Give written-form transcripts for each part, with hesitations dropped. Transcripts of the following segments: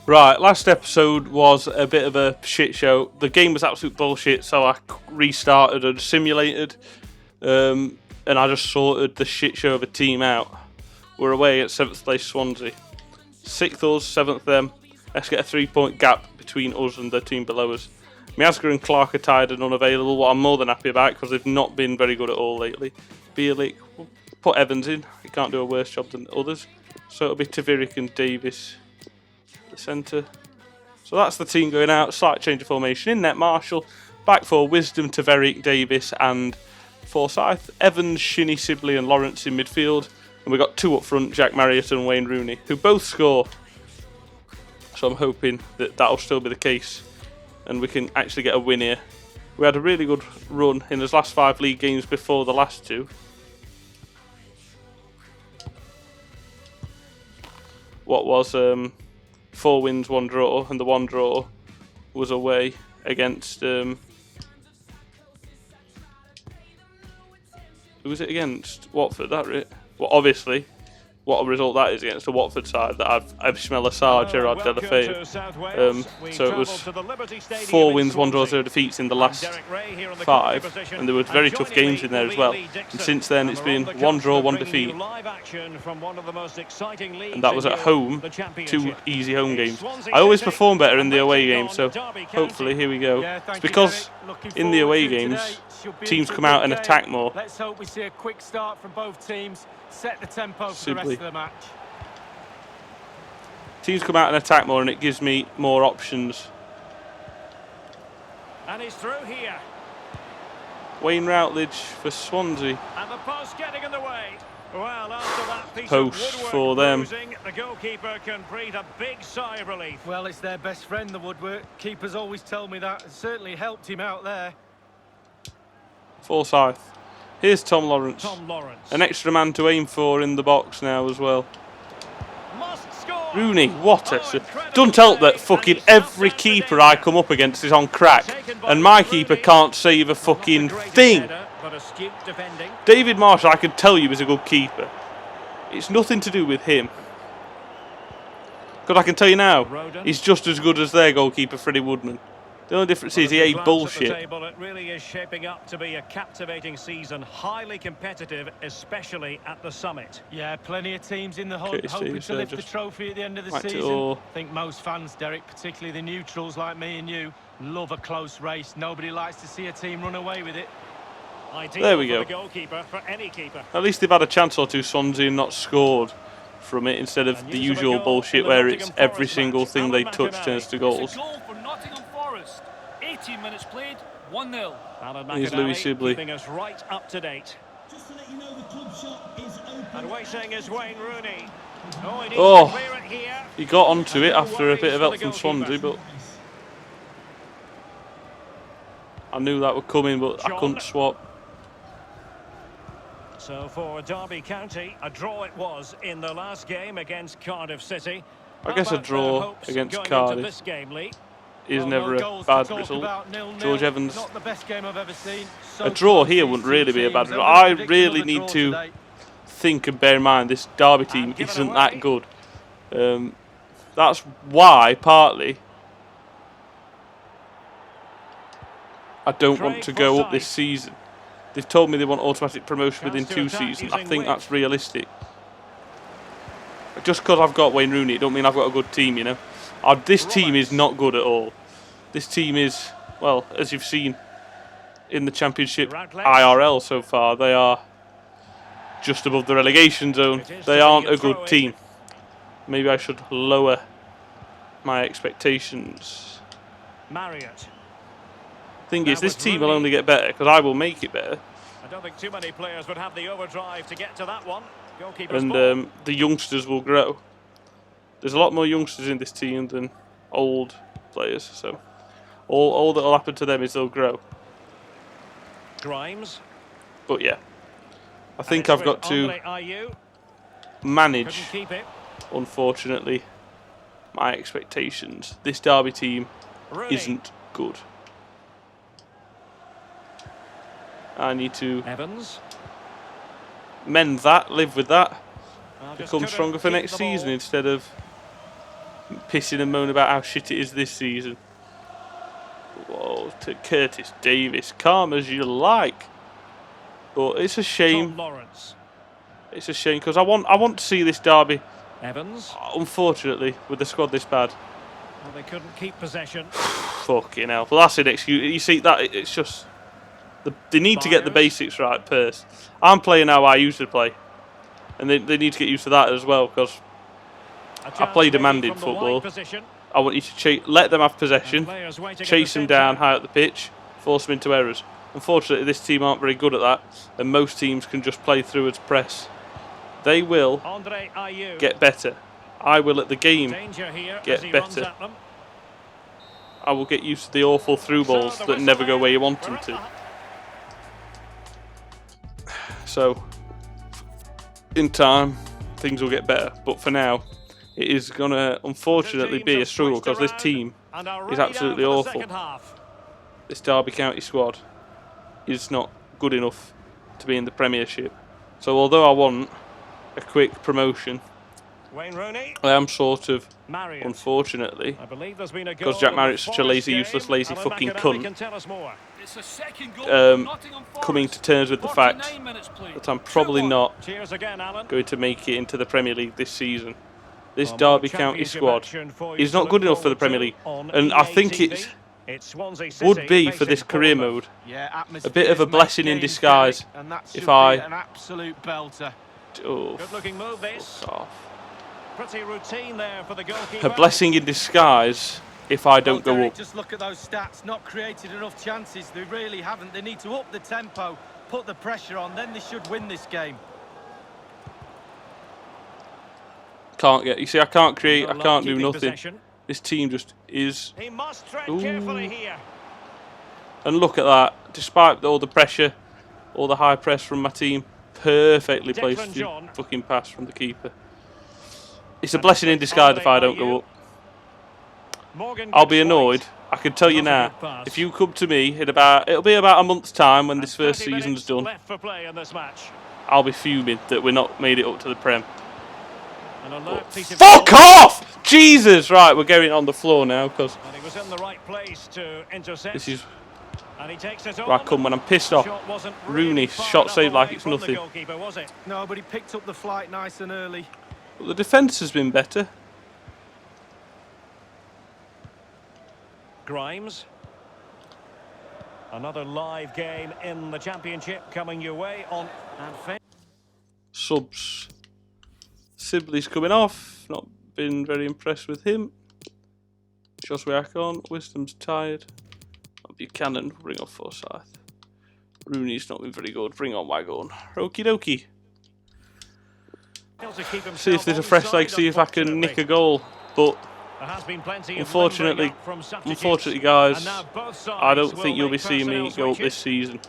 Right, last episode was a bit of a shit show. The game was absolute bullshit, so I restarted and simulated, and I just sorted the shit show of a team out. We're away at 7th place Swansea. 6th us, 7th them. Let's get a 3-point gap between us and the team below us. Miazga and Clark are tired and unavailable, what I'm more than happy about because they've not been very good at all lately. Bielik, we'll put Evans in. He can't do a worse job than others. So it'll be Taviric and Davis the centre. So that's the team going out. Slight change of formation. In net, Marshall. Back four, Wisdom, Taveric, Davis and Forsyth. Evans, Shinnie, Sibley and Lawrence in midfield. And we've got two up front, Jack Marriott and Wayne Rooney, who both score. So I'm hoping that that'll still be the case and we can actually get a win here. We had a really good run in his last 5 league games before the last 2. What was 4 wins, 1 draw, and the 1 draw was away against who was it against? Watford, that right? Well, obviously, what a result that is against a Watford side that I've Smell Sarr, Gerard Delafeu. So it was 4 wins, 1 draw, 0 defeats in the last 5, and there were very tough games in there as well. And since then, it's been 1 draw, 1 defeat, and that was at home. 2 easy home games. I always perform better in the away games, so hopefully here we go. It's because in the away games, teams come out and attack more. Let's hope we see a quick start from both teams. Set the tempo for the rest of the match. Teams come out and attack more, and it gives me more options. And he's through here. Wayne Routledge for Swansea. And the post getting in the way. Well, after that piece Post of woodwork for them. bruising, the goalkeeper can breathe a big sigh of relief. Well, it's their best friend, the woodwork. Keepers always tell me that. It certainly helped him out there. Forsyth. Here's Tom Lawrence. An extra man to aim for in the box now as well. Rooney, what a... Don't help that fucking every keeper I come up against is on crack, and my keeper can't save a fucking thing. David Marshall, I can tell you, is a good keeper. It's nothing to do with him. Because I can tell you now, he's just as good as their goalkeeper, Freddie Woodman. The only difference is he ain't bullshit. It really is shaping up to be a captivating season, highly competitive, especially at the summit. Yeah, plenty of teams in the hunt, hoping to lift the trophy at the end of the season. I think most fans, Derek, particularly the neutrals like me and you, love a close race. Nobody likes to see a team run away with it. There we go. For any keeper. At least they've had a chance or two, Swansea, and not scored from it, instead of the usual bullshit where it's every single thing they touch turns to goals. 18 minutes played, 1-0. Here's Louis Sibley. Keeping us right up to date. Just to let you know, the club shot is open. And waiting is Wayne Rooney. Oh, he got onto it after a bit of help from Swansea, but I knew that would come in, but I couldn't swap. So for Derby County, a draw it was in the last game against Cardiff City. I guess a draw against Cardiff is never a bad result. George Evans. A draw here wouldn't really be a bad result. I really need to think and bear in mind this Derby team isn't that good. That's why, partly, I don't want to go up this season. They've told me they want automatic promotion within 2 seasons. I think that's realistic. Just because I've got Wayne Rooney, it don't mean I've got a good team, you know. This team is not good at all. This team is, well, as you've seen in the Championship IRL so far, they are just above the relegation zone. They aren't a good team. Maybe I should lower my expectations. Marriott. Thing is, this team will only get better because I will make it better. I don't think too many players would have the overdrive to get to that one. And the youngsters will grow. There's a lot more youngsters in this team than old players, so all that will happen to them is they'll grow. Grimes. But yeah, I think I've got to manage, unfortunately, my expectations. This Derby team isn't good. I need to mend that, live with that, become stronger for next season instead of pissing and moaning about how shit it is this season. Whoa, to Curtis Davis, calm as you like. But it's a shame. It's a shame because I want to see this derby. Evans. Unfortunately, with the squad this bad. Well, they couldn't keep possession. Fucking hell. Well, that's an excuse. You see, that it's just... They need to get the basics right first. I'm playing how I used to play. And they need to get used to that as well, because I play demanding football. I want you to let them have possession, chase them down high up the pitch, force them into errors. Unfortunately, this team aren't very good at that, and most teams can just play through its press. They will get better. I will at the game get better. I will get used to the awful through balls that never go where you want them to. So, in time, things will get better. But for now, it is going to unfortunately be a struggle because this team is absolutely awful. This Derby County squad is not good enough to be in the Premiership. So although I want a quick promotion, I am sort of, unfortunately, because Jack Marriott's such a lazy, useless, lazy fucking cunt, coming to terms with the fact that I'm probably not going to make it into the Premier League this season. This Derby County squad is not good enough for the Premier League, and I think it would be for this career mode a bit of a blessing in disguise if I... Oh, fuck off. Pretty routine there for the goalkeeper. A blessing in disguise if I don't go up. Just look at those stats. Not created enough chances. They really haven't. They need to up the tempo, put the pressure on. Then they should win this game. Can't get. You see, I can't create. I can't do nothing. This team just is. He must tread carefully here. And look at that. Despite all the pressure, all the high press from my team, perfectly placed fucking pass from the keeper. It's a blessing in disguise if I don't go up. I'll be annoyed. I can tell you now. If you come to me in it'll be about a month's time when this first season's done. I'll be fuming that we're not made it up to the Prem. Fuck off! Jesus! Right, we're going on the floor now because this is where I come when I'm pissed off. Rooney shot saved like it's nothing. No, but he picked up the flight nice and early. But the defence has been better. Grimes. Another live game in the Championship coming your way on. Subs. Sibley's coming off. Not been very impressed with him. Josue Akon. Wisdom's tired. Buchanan. Bring off Forsyth. Rooney's not been very good. Bring on Wagon. Okie dokie. See if there's a fresh leg, see if I can nick a goal. But unfortunately guys, I don't think you'll be seeing me go up this season.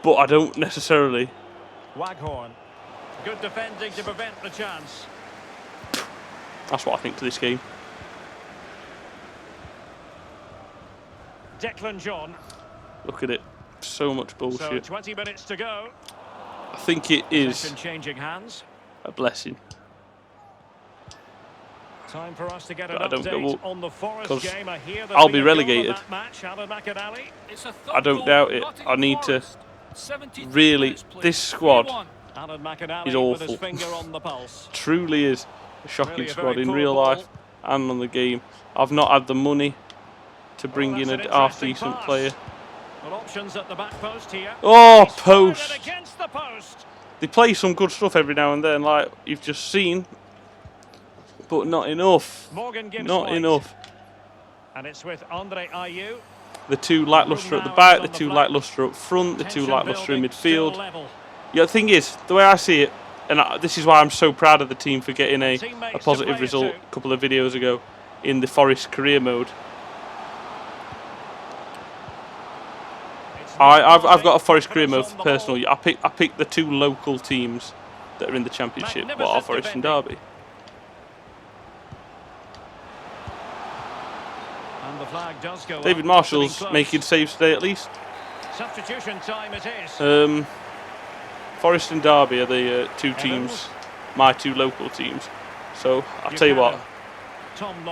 But I don't necessarily. Waghorn. Good defending to prevent the chance. That's what I think to this game. Declan John. Look at it. So much bullshit. So 20 minutes to go. I think it is changing hands. a blessing. Time for us to get an I don't go up on the Forest game. I'll be relegated. I don't doubt it. I need to really. This squad is awful. Truly is a shocking squad in real life and on the game. I've not had the money to bring in a half-decent player. Oh, post! They play some good stuff every now and then, like you've just seen, but not enough. Not enough. And it's with Andre Ayew. The two lacklustre at the back, the two lacklustre up front, the two lacklustre in midfield. Yeah, the thing is, the way I see it, and this is why I'm so proud of the team for getting a positive result a couple of videos ago in the Forest career mode. I've got a Forest career mode personally. I pick the two local teams that are in the Championship, what are Forest and Derby. And the flag does go David Marshall's making saves today at least. Substitution time it is. Forest and Derby are the two teams, my two local teams. So I'll tell you what,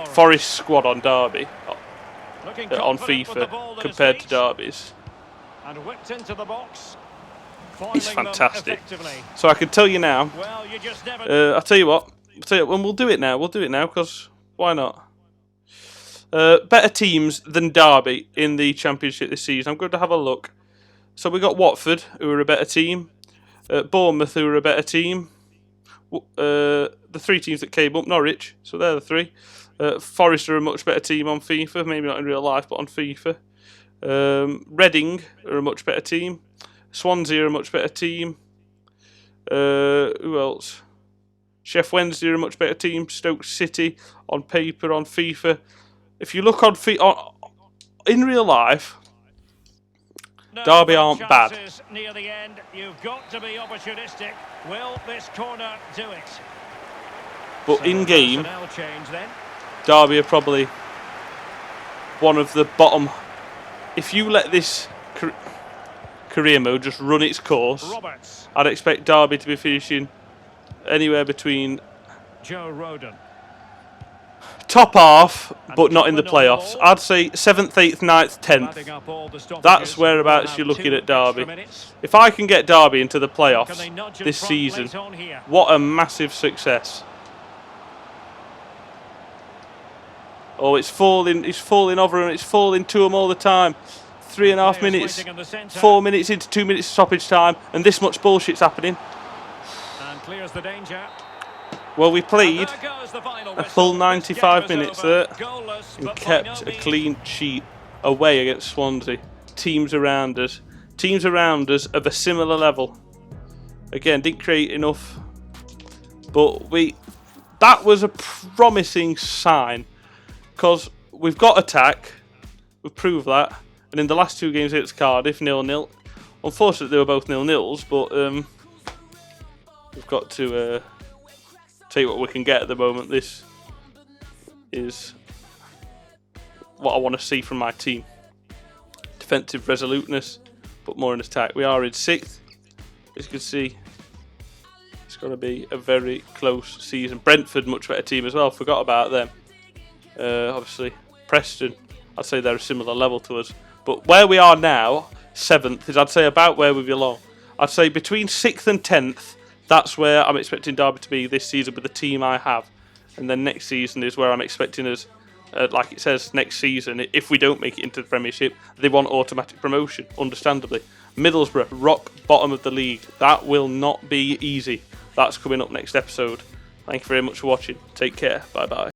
Forest squad on Derby, on FIFA, compared to Derby's. And whipped into the box. He's fantastic. So I can tell you now. Well, you just never... I'll tell you what. When we'll do it now. We'll do it now because why not? Better teams than Derby in the Championship this season. I'm going to have a look. So we got Watford, who are a better team. Bournemouth, who are a better team. The three teams that came up, Norwich. So they're the three. Forest are a much better team on FIFA. Maybe not in real life, but on FIFA. Reading are a much better team. Swansea are a much better team. Who else? Sheff Wednesday are a much better team. Stoke City on paper, on FIFA. If you look on in real life, Derby aren't bad. Near the end, you've got to be opportunistic. Will this corner do it? But in game, Derby are probably one of the bottom. If you let this career mode just run its course, I'd expect Derby to be finishing anywhere between Joe Rodon. Top half, but not in the playoffs. I'd say 7th, 8th, 9th, 10th. That's whereabouts you're looking at Derby. If I can get Derby into the playoffs this season, what a massive success. Oh, it's falling over and it's falling to them all the time. 3.5 minutes, 4 minutes into 2 minutes stoppage time, and this much bullshit's happening. And clears the danger. Well, we played a full 95 minutes there and kept a clean sheet away against Swansea. Teams around us of a similar level. Again, didn't create enough, but that was a promising sign because we've got attack. We've proved that, and in the last two games against Cardiff, 0-0. Unfortunately, they were both 0-0s, but we've got to take what we can get at the moment. This is what I want to see from my team. Defensive resoluteness, but more in attack. We are in 6th. As you can see, it's going to be a very close season. Brentford, much better team as well. Forgot about them. Obviously, Preston, I'd say they're a similar level to us. But where we are now, 7th, is I'd say about where we belong. I'd say between 6th and 10th, that's where I'm expecting Derby to be this season with the team I have. And then next season is where I'm expecting us, like it says, next season, if we don't make it into the Premiership, they want automatic promotion, understandably. Middlesbrough, rock bottom of the league. That will not be easy. That's coming up next episode. Thank you very much for watching. Take care. Bye-bye.